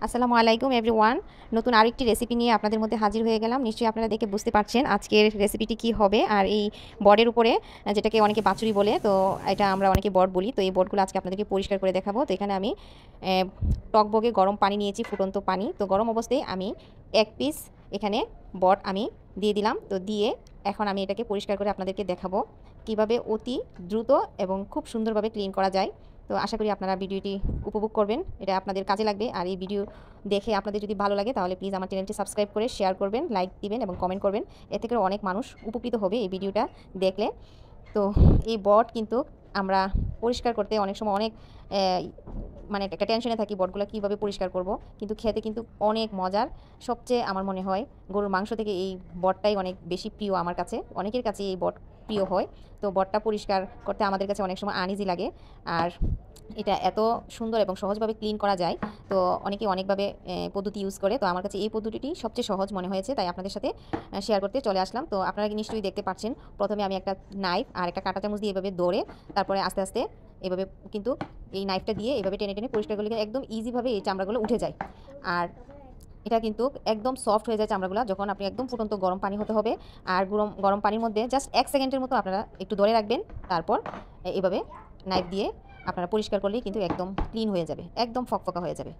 আসসালামু আলাইকুম এভরিওয়ান। নতুন আরেকটি রেসিপি নিয়ে আপনাদের মধ্যে হাজির হয়ে গেলাম। নিশ্চয়ই আপনারা দেখে বুঝতে পারছেন আজকের রেসিপিটি কি হবে। আর এই বডের উপরে যেটাকে অনেকে বাছুরি বলে, তো এটা আমরা অনেকে বড বলি। তো এই বডগুলো আজকে আপনাদেরকে পরিষ্কার করে দেখাবো। তো এখানে আমি টকবগে গরম পানি নিয়েছি, ফুটন্ত পানি। তো গরম অবস্থায় আমি এক পিস এখানে বড আমি দিয়ে দিলাম। তো দিয়ে এখন আমি এটাকে পরিষ্কার করে আপনাদেরকে দেখাবো কিভাবে অতি দ্রুত এবং খুব সুন্দরভাবে ক্লিন করা যায়। তো আশা করি আপনারা ভিডিওটি উপভোগ করবেন, এটা আপনাদের কাজে লাগবে। আর এই ভিডিও দেখে আপনাদের যদি ভালো লাগে তাহলে প্লিজ আমার চ্যানেলটি সাবস্ক্রাইব করে শেয়ার করবেন, লাইক দিবেন এবং কমেন্ট করবেন। এ থেকে অনেক মানুষ উপকৃত হবে এই ভিডিওটা দেখলে। তো এই বট কিন্তু আমরা পরিষ্কার করতে অনেক সময় অনেক মানে একটা টেনশনে থাকি বটগুলো কীভাবে পরিষ্কার করব, কিন্তু খেতে কিন্তু অনেক মজার। সবচেয়ে আমার মনে হয় গরুর মাংস থেকে এই বটটাই অনেক বেশি প্রিয় আমার কাছে, অনেকের কাছে এই বট প্রিয় হয়। তো বটটা পরিষ্কার করতে আমাদের কাছে অনেক সময় আনইজি লাগে। আর এটা এত সুন্দর এবং সহজভাবে ক্লিন করা যায়। তো অনেকে অনেকভাবে পদ্ধতি ইউজ করে, তো আমার কাছে এই পদ্ধতিটি সবচেয়ে সহজ মনে হয়েছে, তাই আপনাদের সাথে শেয়ার করতে চলে আসলাম। তো আপনারা নিশ্চয়ই দেখতে পাচ্ছেন, প্রথমে আমি একটা নাইফ আর একটা কাঁটা চামচ দিয়ে এভাবে দৌড়ে তারপরে আস্তে আস্তে এভাবে কিন্তু এই নাইফটা দিয়ে এভাবে টেনে টেনে পরিষ্কার করলে একদম ইজিভাবে এই চামড়াগুলো উঠে যায়। আর এটা কিন্তু একদম সফট হয়ে যায় চামড়াগুলো যখন আপনি একদম ফুটন্ত গরম পানি হতে হবে। আর গরম পানির মধ্যে জাস্ট 1 সেকেন্ডের মতো আপনারা একটু ধরে রাখবেন, তারপর এভাবে নাইফ দিয়ে আপনারা পরিষ্কার করলেই কিন্তু একদম ক্লিন হয়ে যাবে, একদম ফকফকা হয়ে যাবে।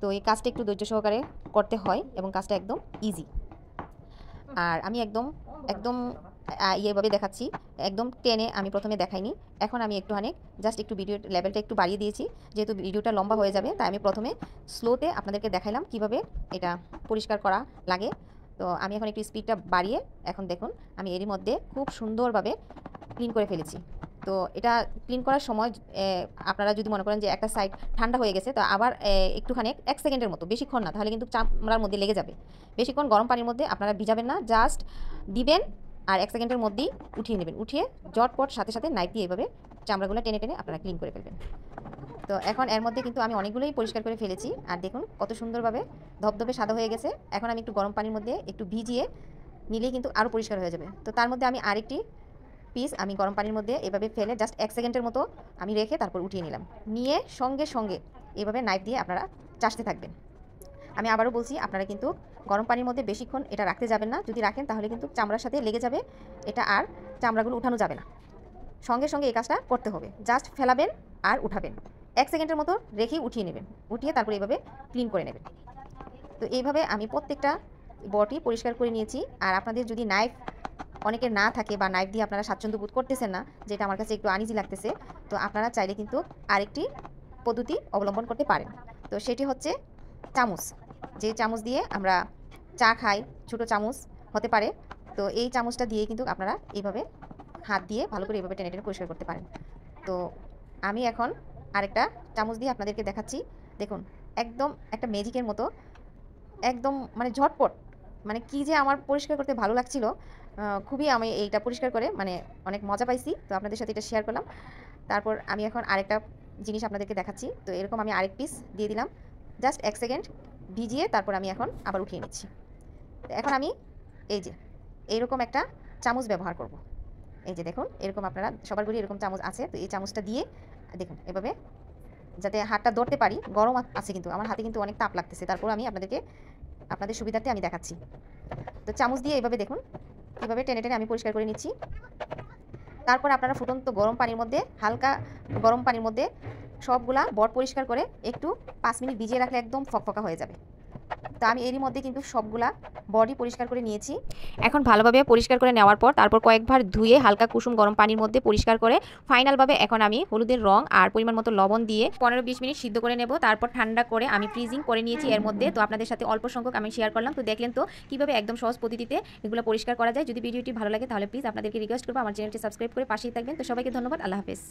তো এই কাজটা একটু ধৈর্য সহকারে করতে হয় এবং কাজটা একদম ইজি। আর আমি একদম একদম ইয়েভাবে দেখাচ্ছি, একদম টেনে আমি প্রথমে দেখাইনি। এখন আমি একটুখানি জাস্ট একটু ভিডিও লেভেলটা একটু বাড়িয়ে দিয়েছি, যেহেতু ভিডিওটা লম্বা হয়ে যাবে, তাই আমি প্রথমে স্লোতে আপনাদেরকে দেখাইলাম কিভাবে এটা পরিষ্কার করা লাগে। তো আমি এখন একটু স্পিডটা বাড়িয়ে এখন দেখুন আমি এরই মধ্যে খুব সুন্দরভাবে ক্লিন করে ফেলেছি। তো এটা ক্লিন করার সময় আপনারা যদি মনে করেন যে একটা সাইড ঠান্ডা হয়ে গেছে, তো আবার একটুখানি 1 সেকেন্ডের মতো, বেশিক্ষণ না, তাহলে কিন্তু চামড়ার মধ্যে লেগে যাবে। বেশিক্ষণ গরম পানির মধ্যে আপনারা ভিজাবেন না, জাস্ট দিবেন আর 1 সেকেন্ডের মধ্যেই উঠিয়ে নেবেন। উঠিয়ে জটপট সাথে সাথে নাইফ দিয়ে এভাবে চামড়াগুলো টেনে টেনে আপনারা ক্লিন করে ফেলবেন। তো এখন এর মধ্যে কিন্তু আমি অনেকগুলোই পরিষ্কার করে ফেলেছি। আর দেখুন কত সুন্দরভাবে ধবধবে সাদা হয়ে গেছে। এখন আমি একটু গরম পানির মধ্যে একটু ভিজিয়ে নিলেই কিন্তু আরও পরিষ্কার হয়ে যাবে। তো তার মধ্যে আমি আরেকটি পিস আমি গরম পানির মধ্যে এভাবে ফেলে জাস্ট 1 সেকেন্ডের মতো আমি রেখে তারপর উঠিয়ে নিলাম। নিয়ে সঙ্গে সঙ্গে এভাবে নাইফ দিয়ে আপনারা চাষতে থাকবেন। আমি আবারও বলছি, আপনারা কিন্তু গরম পানির মধ্যে বেশিক্ষণ এটা রাখতে যাবেন না। যদি রাখেন তাহলে কিন্তু চামড়ার সাথে লেগে যাবে, এটা আর চামড়াগুলো উঠানো যাবে না। সঙ্গে সঙ্গে এই কাজটা করতে হবে, জাস্ট ফেলাবেন আর উঠাবেন, 1 সেকেন্ডের মতো রেখেই উঠিয়ে নেবেন। উঠিয়ে তারপরে এইভাবে ক্লিন করে নেবেন। তো এইভাবে আমি প্রত্যেকটা বটি পরিষ্কার করে নিয়েছি। আর আপনাদের যদি নাইফ অনেকের না থাকে বা নাইফ দিয়ে আপনারা স্বাচ্ছন্দ্য বোধ করতেছেন না, যেটা আমার কাছে একটু আনইজি লাগতেছে, তো আপনারা চাইলে কিন্তু আরেকটি পদ্ধতি অবলম্বন করতে পারেন। তো সেটি হচ্ছে চামচ। যে চামচ দিয়ে আমরা চা খাই, ছোটো চামচ হতে পারে, তো এই চামচটা দিয়ে কিন্তু আপনারা এইভাবে হাত দিয়ে ভালো করে এইভাবে টেনে টেনে পরিষ্কার করতে পারেন। তো আমি এখন আরেকটা চামচ দিয়ে আপনাদেরকে দেখাচ্ছি। দেখুন একদম একটা ম্যাজিকের মতো, একদম মানে ঝটপট, মানে কি যে আমার পরিষ্কার করতে ভালো লাগছিল, খুবই আমি এইটা পরিষ্কার করে মানে অনেক মজা পাইছি। তো আপনাদের সাথে এটা শেয়ার করলাম। তারপর আমি এখন আরেকটা জিনিস আপনাদেরকে দেখাচ্ছি। তো এরকম আমি আরেক পিস দিয়ে দিলাম, জাস্ট 1 সেকেন্ড ভিজিয়ে তারপর আমি এখন আবার উঠিয়ে নিচ্ছি। এখন আমি এই যে এইরকম একটা চামচ ব্যবহার করব। এই যে দেখুন এরকম আপনারা সবার ঘরে এরকম চামচ আছে, তো এই চামচটা দিয়ে দেখুন এভাবে যাতে হাতটা ধরতে পারি। গরম আছে কিন্তু আমার হাতে কিন্তু অনেক তাপ লাগতেছে, তারপর আমি আপনাদের সুবিধার্থে আমি দেখাচ্ছি। তো চামচ দিয়ে এভাবে দেখুন এভাবে টেনে টেনে আমি পরিষ্কার করে নিচ্ছি। তারপর আপনারা ফুটন্ত গরম পানির মধ্যে, হালকা গরম পানির মধ্যে সবগুলা বট পরিষ্কার করে একটু 5 মিনিট ভিজিয়ে রাখলে একদম ফকফকা হয়ে যাবে। তো আমি এরই মধ্যে কিন্তু সবগুলা বডি পরিষ্কার করে নিয়েছি। এখন ভালোভাবে পরিষ্কার করে নেওয়ার পর তারপর কয়েকবার ধুয়ে হালকা কুসুম গরম পানির মধ্যে পরিষ্কার করে ফাইনালভাবে এখন আমি হলুদের রং আর পরিমাণ মতো লবণ দিয়ে 15-20 মিনিট সিদ্ধ করে নেব। তারপর ঠান্ডা করে আমি ফ্রিজিং করে নিয়েছি এর মধ্যে। তো আপনাদের সাথে অল্প সংখ্যক আমি শেয়ার করলাম। তো দেখলেন তো কীভাবে একদম সহজ পদ্ধতিতে এগুলো পরিষ্কার করা যায়। যদি ভিডিওটি ভালো লাগে তাহলে প্লিজ আপনাদেরকে রিকোয়েস্ট করবো আমার চ্যানেলটি সাবস্ক্রাইব করে পাশেই থাকবেন। তো সবাইকে ধন্যবাদ, আল্লাহ হাফেজ।